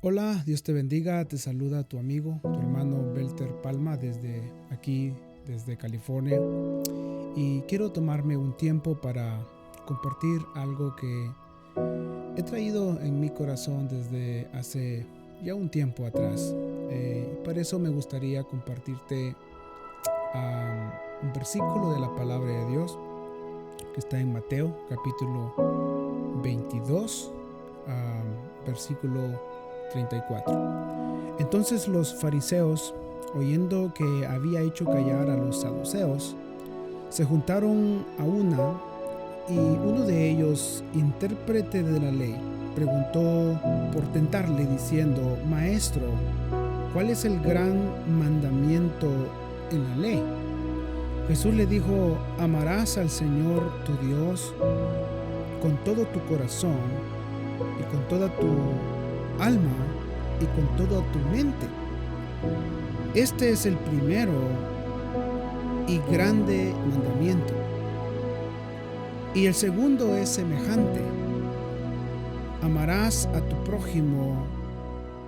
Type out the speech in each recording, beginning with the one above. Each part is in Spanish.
Hola, Dios te bendiga, te saluda tu amigo, tu hermano Belter Palma desde aquí, desde California. Y quiero tomarme un tiempo para compartir algo que he traído en mi corazón desde hace ya un tiempo atrás. Para eso me gustaría compartirte un versículo de la palabra de Dios que está en Mateo capítulo 22, versículo 34. Entonces los fariseos, oyendo que había hecho callar a los saduceos, se juntaron a una, y uno de ellos, intérprete de la ley, preguntó por tentarle diciendo: Maestro, ¿cuál es el gran mandamiento en la ley? Jesús le dijo: amarás al Señor tu Dios con todo tu corazón y con toda tu alma y con toda tu mente. Este es el primero y grande mandamiento. Y el segundo es semejante: amarás a tu prójimo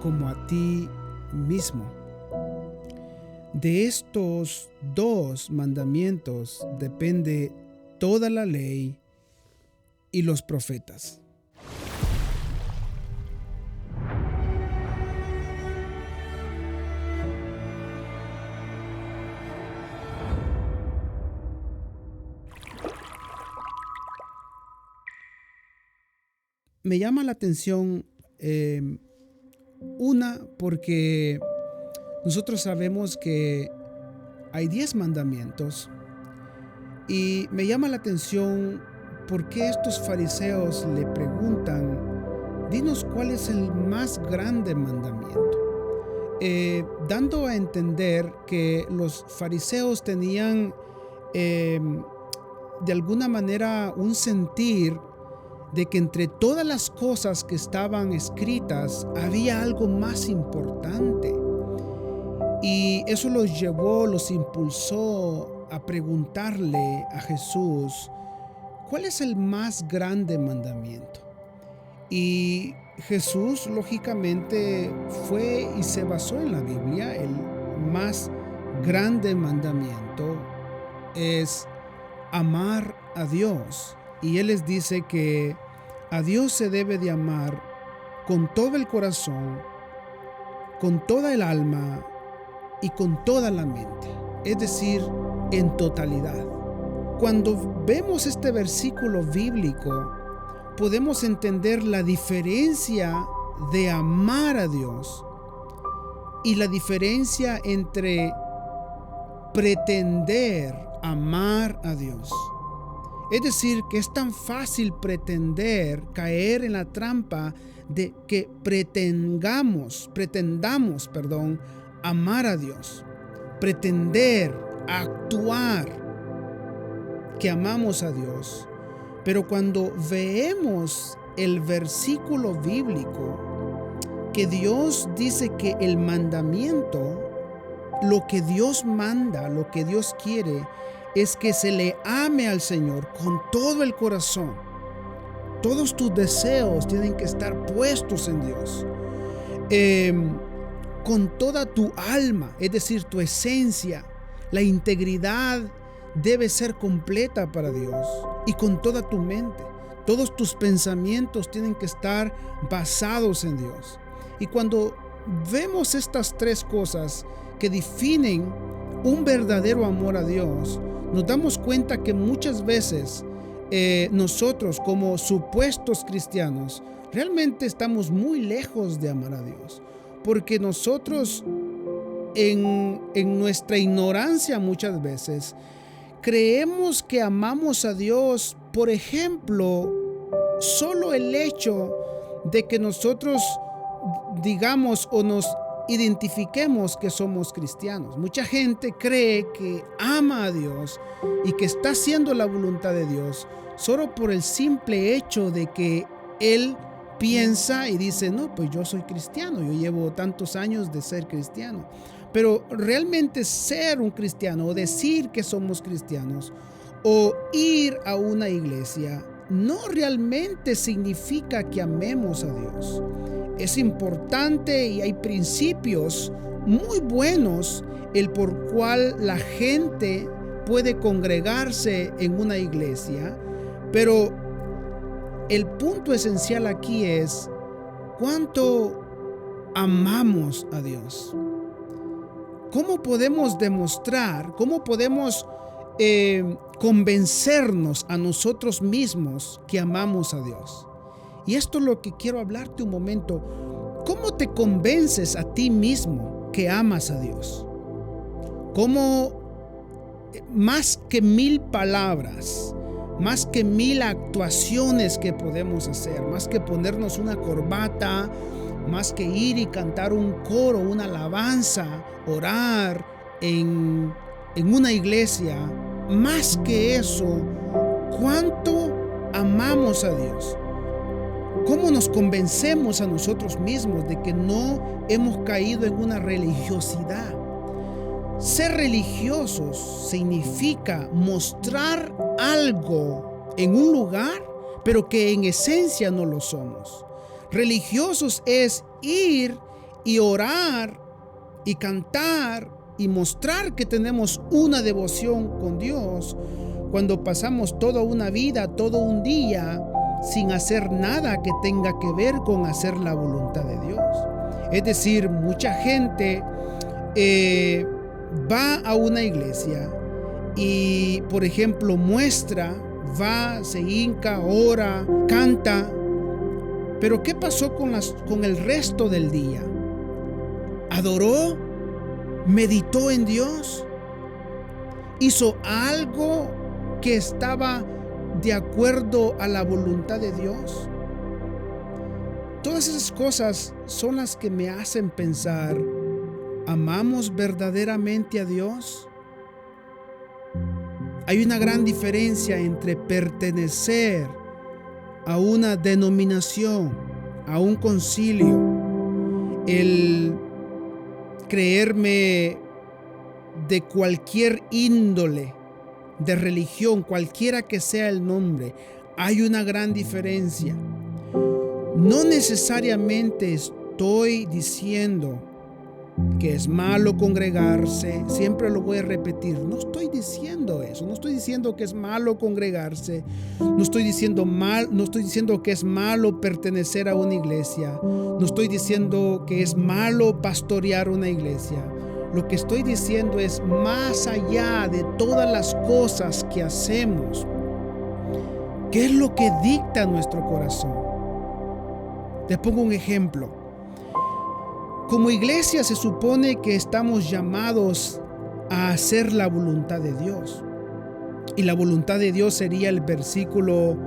como a ti mismo. De estos dos mandamientos depende toda la ley y los profetas. Me llama la atención porque nosotros sabemos que hay 10 mandamientos, y me llama la atención por qué estos fariseos le preguntan: dinos cuál es el más grande mandamiento. Dando a entender que los fariseos tenían de alguna manera un sentir de que entre todas las cosas que estaban escritas había algo más importante. Y eso los impulsó a preguntarle a Jesús: ¿cuál es el más grande mandamiento? Y Jesús lógicamente fue y se basó en la Biblia. El más grande mandamiento es amar a Dios. Y Él les dice que a Dios se debe de amar con todo el corazón, con toda el alma y con toda la mente, es decir, en totalidad. Cuando vemos este versículo bíblico, podemos entender la diferencia de amar a Dios y la diferencia entre pretender amar a Dios. Es decir, que es tan fácil pretender caer en la trampa de que pretendamos, amar a Dios, pretender, actuar que amamos a Dios. Pero cuando vemos el versículo bíblico, que Dios dice que el mandamiento, lo que Dios manda, lo que Dios quiere, es que se le ame al Señor con todo el corazón. Todos tus deseos tienen que estar puestos en Dios. Con toda tu alma, es decir, tu esencia, la integridad debe ser completa para Dios. Y con toda tu mente, todos tus pensamientos tienen que estar basados en Dios. Y cuando vemos estas tres cosas que definen un verdadero amor a Dios, nos damos cuenta que muchas veces nosotros, como supuestos cristianos, realmente estamos muy lejos de amar a Dios, porque nosotros en nuestra ignorancia muchas veces creemos que amamos a Dios, por ejemplo, solo el hecho de que nosotros digamos o nos identifiquemos que somos cristianos. Mucha gente cree que ama a Dios y que está haciendo la voluntad de Dios solo por el simple hecho de que él piensa y dice: no, pues yo soy cristiano, yo llevo tantos años de ser cristiano. Pero realmente ser un cristiano, o decir que somos cristianos, o ir a una iglesia, no realmente significa que amemos a Dios. es importante y hay principios muy buenos el por cual la gente puede congregarse en una iglesia, pero el punto esencial aquí es cuánto amamos a Dios. ¿Cómo podemos demostrar, cómo podemos convencernos a nosotros mismos que amamos a Dios? Y esto es lo que quiero hablarte un momento. ¿Cómo te convences a ti mismo que amas a Dios? ¿Cómo más que 1000 palabras, más que 1000 actuaciones que podemos hacer, más que ponernos una corbata, más que ir y cantar un coro, una alabanza, orar en una iglesia, más que eso, ¿cuánto amamos a Dios? ¿Cómo nos convencemos a nosotros mismos de que no hemos caído en una religiosidad? Ser religiosos significa mostrar algo en un lugar, pero que en esencia no lo somos. Religiosos es ir y orar y cantar y mostrar que tenemos una devoción con Dios cuando pasamos toda una vida, todo un día sin hacer nada que tenga que ver con hacer la voluntad de Dios. Es decir, mucha gente va a una iglesia y, por ejemplo, va, se hinca, ora, canta, pero ¿qué pasó con el resto del día? ¿Adoró? ¿Meditó en Dios? ¿Hizo algo que estaba de acuerdo a la voluntad de Dios? Todas esas cosas son las que me hacen pensar, ¿amamos verdaderamente a Dios? Hay una gran diferencia entre pertenecer a una denominación, a un concilio, el creerme de cualquier índole de religión, cualquiera que sea el nombre. Hay una gran diferencia. No necesariamente estoy diciendo que es malo congregarse, siempre lo voy a repetir, no estoy diciendo eso, no estoy diciendo que es malo congregarse, no estoy diciendo que es malo pertenecer a una iglesia, no estoy diciendo que es malo pastorear una iglesia. Lo que estoy diciendo es, más allá de todas las cosas que hacemos, ¿qué es lo que dicta nuestro corazón? Te pongo un ejemplo. Como iglesia se supone que estamos llamados a hacer la voluntad de Dios. Y la voluntad de Dios sería el versículo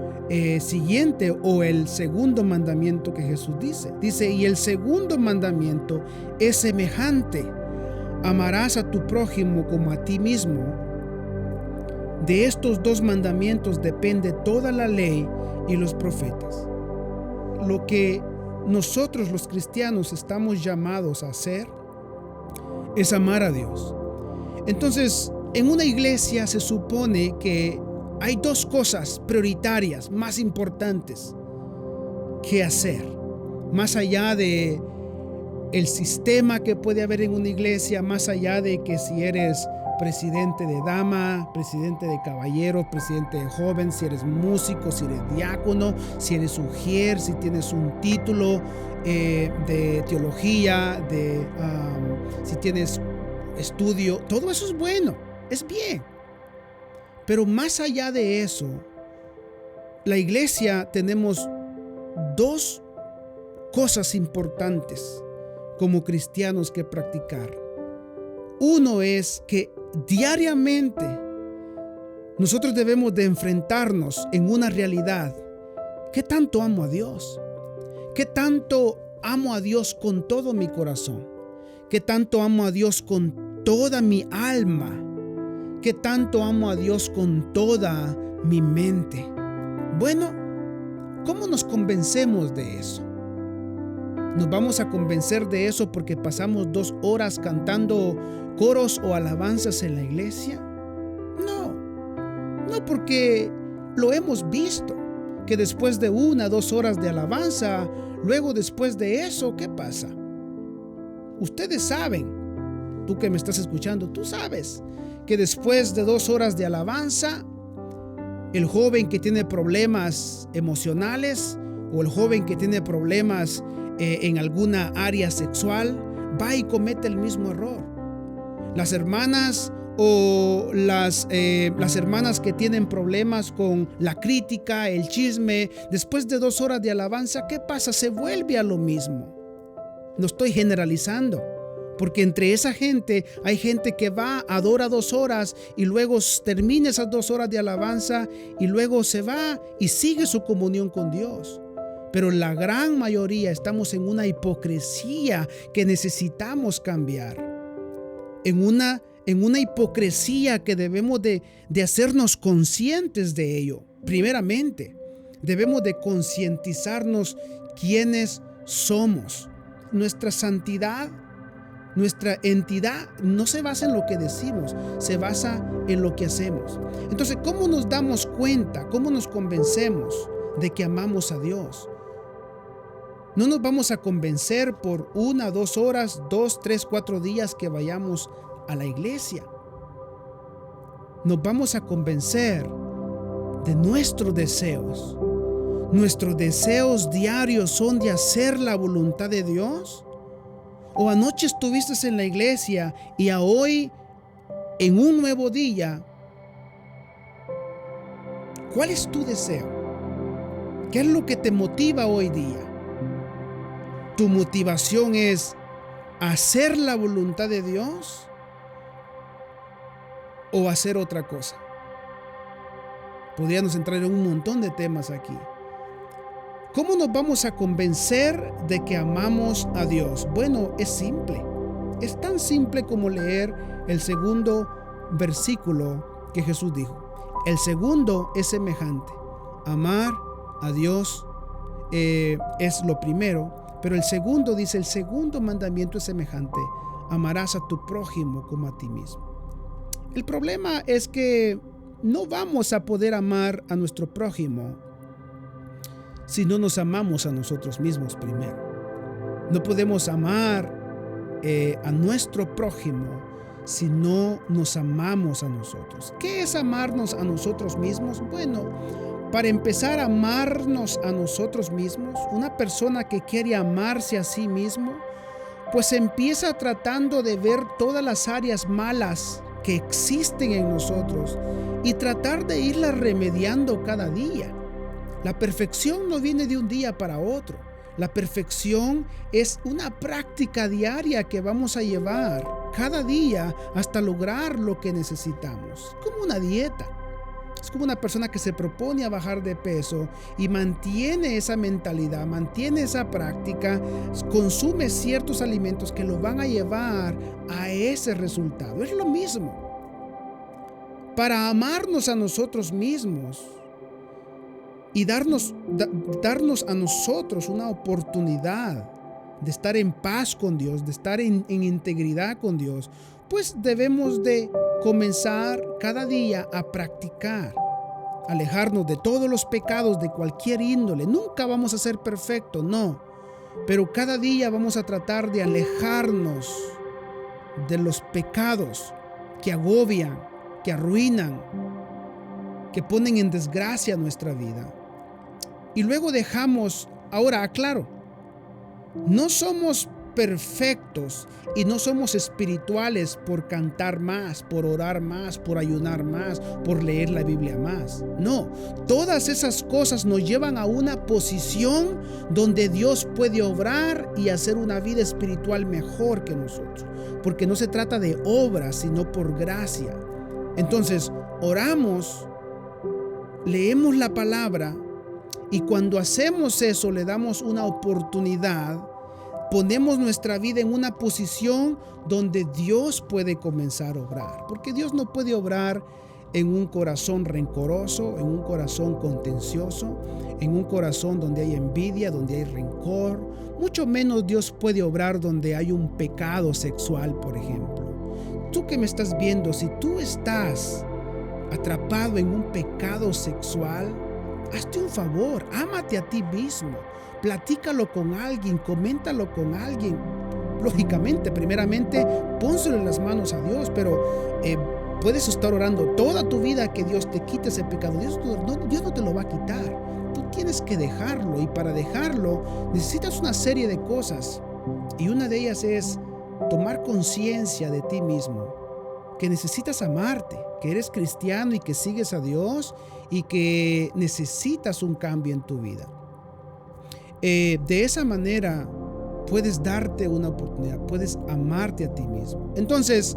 siguiente, o el segundo mandamiento que Jesús dice. Dice, y el segundo mandamiento es semejante: amarás a tu prójimo como a ti mismo. De estos 2 mandamientos depende toda la ley y los profetas. Lo que nosotros los cristianos estamos llamados a hacer es amar a Dios. Entonces, en una iglesia se supone que hay 2 cosas prioritarias más importantes que hacer, más allá de el sistema que puede haber en una iglesia, más allá de que si eres presidente de dama, presidente de caballeros, presidente de joven, si eres músico, si eres diácono, si eres ujier, si tienes un título de teología, si tienes estudio, todo eso es bueno, es bien. Pero más allá de eso, la iglesia tenemos 2 cosas importantes como cristianos que practicar. Uno es que diariamente nosotros debemos de enfrentarnos en una realidad. ¿Qué tanto amo a Dios? ¿Qué tanto amo a Dios con todo mi corazón? ¿Qué tanto amo a Dios con toda mi alma? ¿Qué tanto amo a Dios con toda mi mente? Bueno, ¿cómo nos convencemos de eso? ¿Nos vamos a convencer de eso porque pasamos 2 horas cantando coros o alabanzas en la iglesia? No porque lo hemos visto, que después de 1 o 2 horas de alabanza, Luego, después de eso, ¿qué pasa? Ustedes saben, tú que me estás escuchando, tú sabes que después de 2 horas de alabanza, el joven que tiene problemas emocionales o el joven que tiene problemas en alguna área sexual, va y comete el mismo error. Las hermanas o las hermanas que tienen problemas con la crítica, el chisme, después de 2 horas de alabanza, ¿qué pasa? Se vuelve a lo mismo. No estoy generalizando, porque entre esa gente hay gente que va, adora 2 horas y luego termina esas 2 horas de alabanza y luego se va y sigue su comunión con Dios. Pero la gran mayoría estamos en una hipocresía que necesitamos cambiar. En una hipocresía que debemos de hacernos conscientes de ello. Primeramente, debemos de concientizarnos quiénes somos. Nuestra santidad, nuestra entidad no se basa en lo que decimos, se basa en lo que hacemos. Entonces, ¿cómo nos damos cuenta? ¿Cómo nos convencemos de que amamos a Dios? No nos vamos a convencer por 1, 2 horas, 2, 3, 4 días que vayamos a la iglesia. Nos vamos a convencer de nuestros deseos. ¿Nuestros deseos diarios son de hacer la voluntad de Dios? ¿O anoche estuviste en la iglesia y a hoy, en un nuevo día, cuál es tu deseo? ¿Qué es lo que te motiva hoy día? ¿Tu motivación es hacer la voluntad de Dios o hacer otra cosa? Podríamos entrar en un montón de temas aquí. ¿Cómo nos vamos a convencer de que amamos a Dios? Bueno, es simple. Es tan simple como leer el segundo versículo que Jesús dijo. El segundo es semejante. Amar a Dios es lo primero, pero el segundo dice, el segundo mandamiento es semejante. Amarás a tu prójimo como a ti mismo. El problema es que no vamos a poder amar a nuestro prójimo si no nos amamos a nosotros mismos primero. No podemos amar a nuestro prójimo si no nos amamos a nosotros. ¿Qué es amarnos a nosotros mismos? Bueno, para empezar a amarnos a nosotros mismos, una persona que quiere amarse a sí mismo, pues empieza tratando de ver todas las áreas malas que existen en nosotros y tratar de irlas remediando cada día. La perfección no viene de un día para otro. La perfección es una práctica diaria que vamos a llevar cada día hasta lograr lo que necesitamos. Como una dieta. Es como una persona que se propone a bajar de peso y mantiene esa mentalidad, mantiene esa práctica, consume ciertos alimentos que lo van a llevar a ese resultado. Es lo mismo. Para amarnos a nosotros mismos y darnos a nosotros una oportunidad de estar en paz con Dios, de estar en integridad con Dios, pues debemos de comenzar cada día a practicar, alejarnos de todos los pecados de cualquier índole. Nunca vamos a ser perfectos, no, pero cada día vamos a tratar de alejarnos de los pecados que agobian, que arruinan, que ponen en desgracia nuestra vida. Y luego dejamos, ahora aclaro, no somos perfectos y no somos espirituales por cantar más, por orar más, por ayunar más, por leer la Biblia más. No, todas esas cosas nos llevan a una posición donde Dios puede obrar y hacer una vida espiritual mejor que nosotros, porque no se trata de obras, sino por gracia. Entonces, oramos, leemos la palabra y cuando hacemos eso le damos una oportunidad. Ponemos nuestra vida en una posición donde Dios puede comenzar a obrar. Porque Dios no puede obrar en un corazón rencoroso, en un corazón contencioso, en un corazón donde hay envidia, donde hay rencor. Mucho menos Dios puede obrar donde hay un pecado sexual, por ejemplo. Tú que me estás viendo, si tú estás atrapado en un pecado sexual, hazte un favor, ámate a ti mismo. platícalo con alguien, coméntalo con alguien. Lógicamente, primeramente, pónselo en las manos a Dios, pero puedes estar orando toda tu vida que Dios te quite ese pecado. Dios no te lo va a quitar. Tú tienes que dejarlo, y para dejarlo necesitas una serie de cosas. Y una de ellas es tomar conciencia de ti mismo, que necesitas amarte, que eres cristiano y que sigues a Dios y que necesitas un cambio en tu vida. De esa manera puedes darte una oportunidad, puedes amarte a ti mismo. Entonces,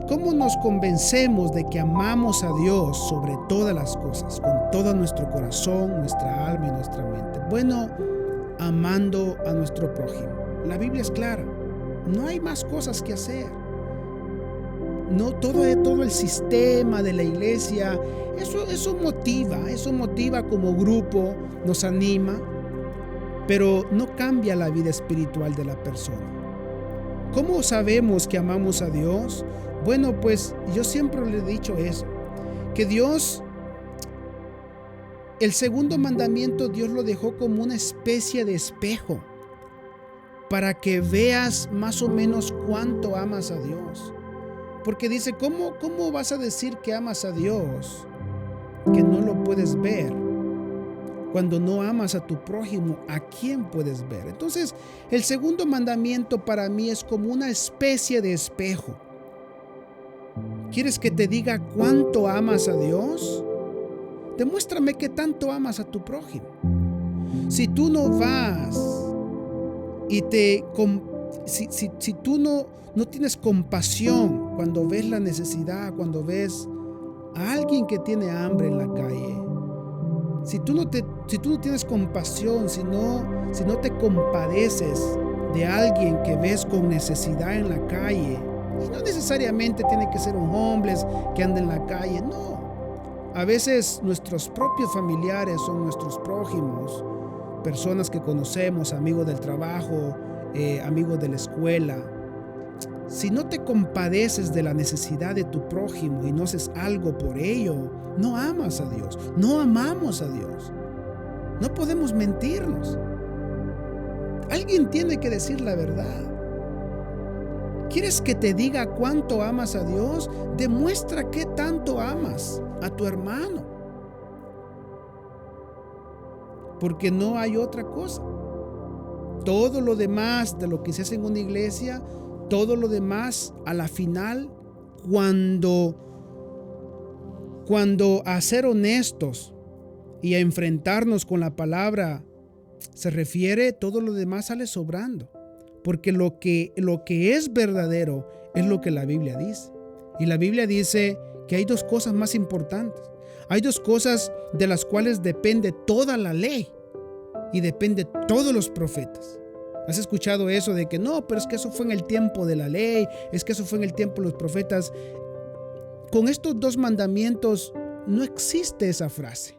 ¿cómo nos convencemos de que amamos a Dios sobre todas las cosas, con todo nuestro corazón, nuestra alma y nuestra mente? Bueno, amando a nuestro prójimo. La Biblia es clara, no hay más cosas que hacer. No todo el sistema de la iglesia, eso motiva como grupo, nos anima, pero no cambia la vida espiritual de la persona. ¿Cómo sabemos que amamos a Dios? Bueno, pues yo siempre le he dicho eso, que Dios, el segundo mandamiento, Dios lo dejó como una especie de espejo para que veas más o menos cuánto amas a Dios. Porque dice, ¿cómo vas a decir que amas a Dios que no lo puedes ver? Cuando no amas a tu prójimo, ¿a quién puedes ver? Entonces, el segundo mandamiento para mí es como una especie de espejo. ¿Quieres que te diga cuánto amas a Dios? Demuéstrame qué tanto amas a tu prójimo. Si tú no vas y si tú no tienes compasión cuando ves la necesidad, cuando ves a alguien que tiene hambre en la calle, si tú no tienes compasión, si no te compadeces de alguien que ves con necesidad en la calle, y no necesariamente tiene que ser un homeless que anda en la calle, no. A veces nuestros propios familiares son nuestros prójimos, personas que conocemos, amigos del trabajo, amigos de la escuela. Si no te compadeces de la necesidad de tu prójimo y no haces algo por ello, no amas a Dios, no amamos a Dios. No podemos mentirnos. Alguien tiene que decir la verdad. ¿Quieres que te diga cuánto amas a Dios? Demuestra qué tanto amas a tu hermano. Porque no hay otra cosa. Todo lo demás de lo que se hace en una iglesia, todo lo demás a la final, cuando a ser honestos y a enfrentarnos con la palabra se refiere, todo lo demás sale sobrando. Porque lo que es verdadero es lo que la Biblia dice. Y la Biblia dice que hay dos cosas más importantes. Hay dos cosas de las cuales depende toda la ley y depende todos los profetas. ¿Has escuchado eso de que no, pero es que eso fue en el tiempo de la ley, es que eso fue en el tiempo de los profetas? Con estos dos mandamientos no existe esa frase.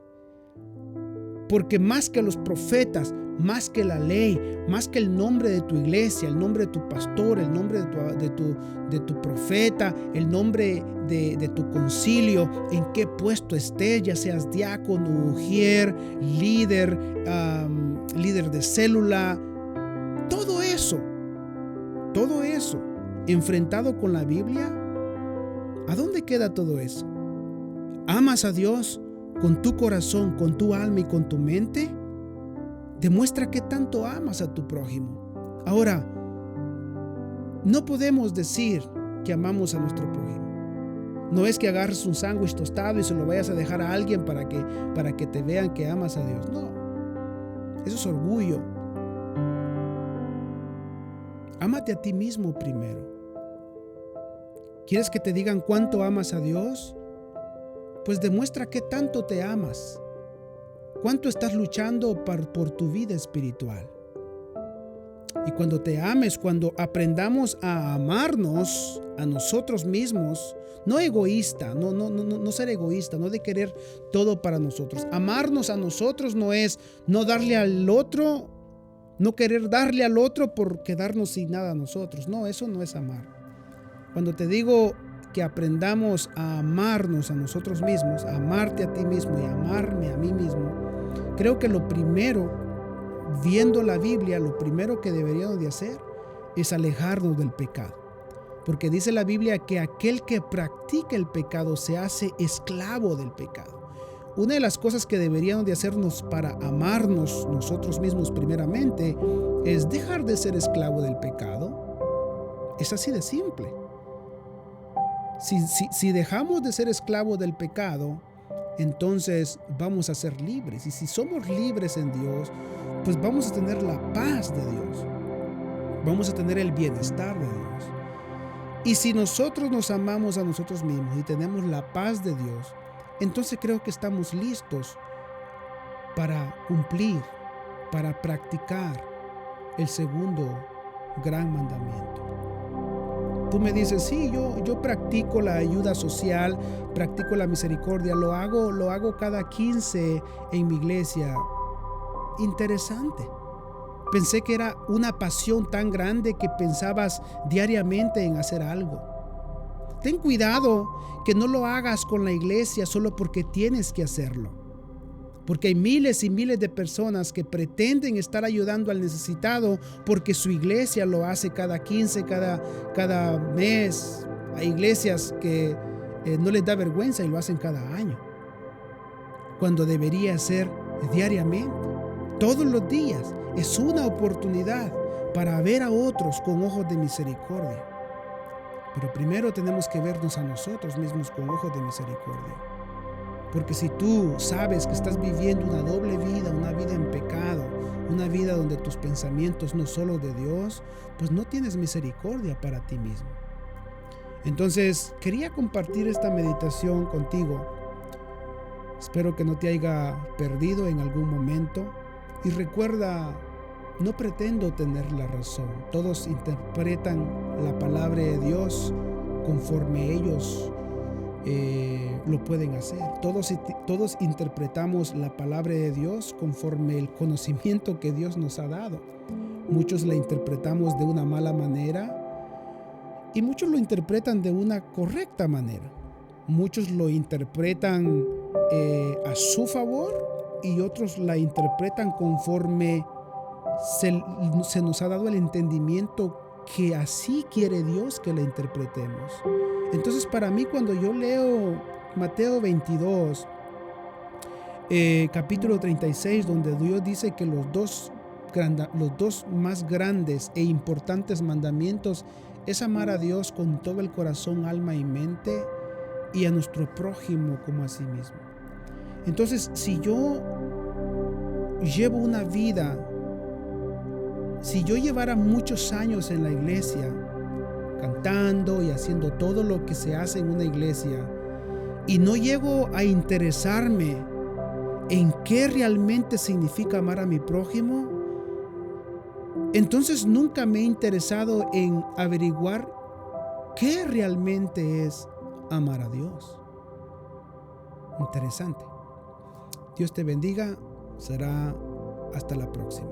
Porque más que los profetas, más que la ley, más que el nombre de tu iglesia, el nombre de tu pastor, el nombre de tu profeta, el nombre de tu concilio, en qué puesto estés, ya seas diácono, ujier, líder de célula, todo eso, enfrentado con la Biblia, ¿a dónde queda todo eso? ¿Amas a Dios con tu corazón, con tu alma y con tu mente? Demuestra qué tanto amas a tu prójimo. Ahora, no podemos decir que amamos a nuestro prójimo. No es que agarres un sándwich tostado y se lo vayas a dejar a alguien para que te vean que amas a Dios. No, eso es orgullo. Ámate a ti mismo primero. ¿Quieres que te digan cuánto amas a Dios? Pues demuestra qué tanto te amas. ¿Cuánto estás luchando por tu vida espiritual? Y cuando te ames, cuando aprendamos a amarnos a nosotros mismos, no egoísta, no ser egoísta, no de querer todo para nosotros. Amarnos a nosotros no es no darle al otro, no querer darle al otro por quedarnos sin nada a nosotros. No, eso no es amar. Cuando te digo que aprendamos a amarnos a nosotros mismos, a amarte a ti mismo y a amarme a mí mismo, creo que lo primero viendo la Biblia, lo primero que deberíamos de hacer es alejarnos del pecado. Porque dice la Biblia que aquel que practica el pecado se hace esclavo del pecado. Una de las cosas que deberíamos de hacernos para amarnos nosotros mismos primeramente es dejar de ser esclavo del pecado. Es así de simple. Si dejamos de ser esclavos del pecado, entonces vamos a ser libres. Y si somos libres en Dios, pues vamos a tener la paz de Dios. Vamos a tener el bienestar de Dios. Y si nosotros nos amamos a nosotros mismos y tenemos la paz de Dios, entonces creo que estamos listos para cumplir, para practicar el segundo gran mandamiento. Tú me dices, sí, yo practico la ayuda social, practico la misericordia, lo hago cada 15 en mi iglesia. Interesante. Pensé que era una pasión tan grande que pensabas diariamente en hacer algo. Ten cuidado que no lo hagas con la iglesia solo porque tienes que hacerlo. Porque hay miles y miles de personas que pretenden estar ayudando al necesitado porque su iglesia lo hace cada 15, cada mes. Hay iglesias que no les da vergüenza y lo hacen cada año. Cuando debería ser diariamente, todos los días. Es una oportunidad para ver a otros con ojos de misericordia. Pero primero tenemos que vernos a nosotros mismos con ojos de misericordia. Porque si tú sabes que estás viviendo una doble vida, una vida en pecado, una vida donde tus pensamientos no son los de Dios, pues no tienes misericordia para ti mismo. Entonces, quería compartir esta meditación contigo. Espero que no te haya perdido en algún momento. Y recuerda, no pretendo tener la razón. Todos interpretan la palabra de Dios conforme ellos lo pueden hacer. Todos interpretamos la palabra de Dios conforme el conocimiento que Dios nos ha dado. Muchos la interpretamos de una mala manera y muchos lo interpretan de una correcta manera. Muchos lo interpretan a su favor y otros la interpretan conforme se nos ha dado el entendimiento que así quiere Dios que la interpretemos. Entonces, para mí, cuando yo leo Mateo 22, capítulo 36, donde Dios dice que los dos más grandes e importantes mandamientos es amar a Dios con todo el corazón, alma y mente, y a nuestro prójimo como a sí mismo. Entonces, si yo llevo una vida, si yo llevara muchos años en la iglesia, cantando y haciendo todo lo que se hace en una iglesia, y no llego a interesarme en qué realmente significa amar a mi prójimo, entonces nunca me he interesado en averiguar qué realmente es amar a Dios. Interesante. Dios te bendiga. Será hasta la próxima.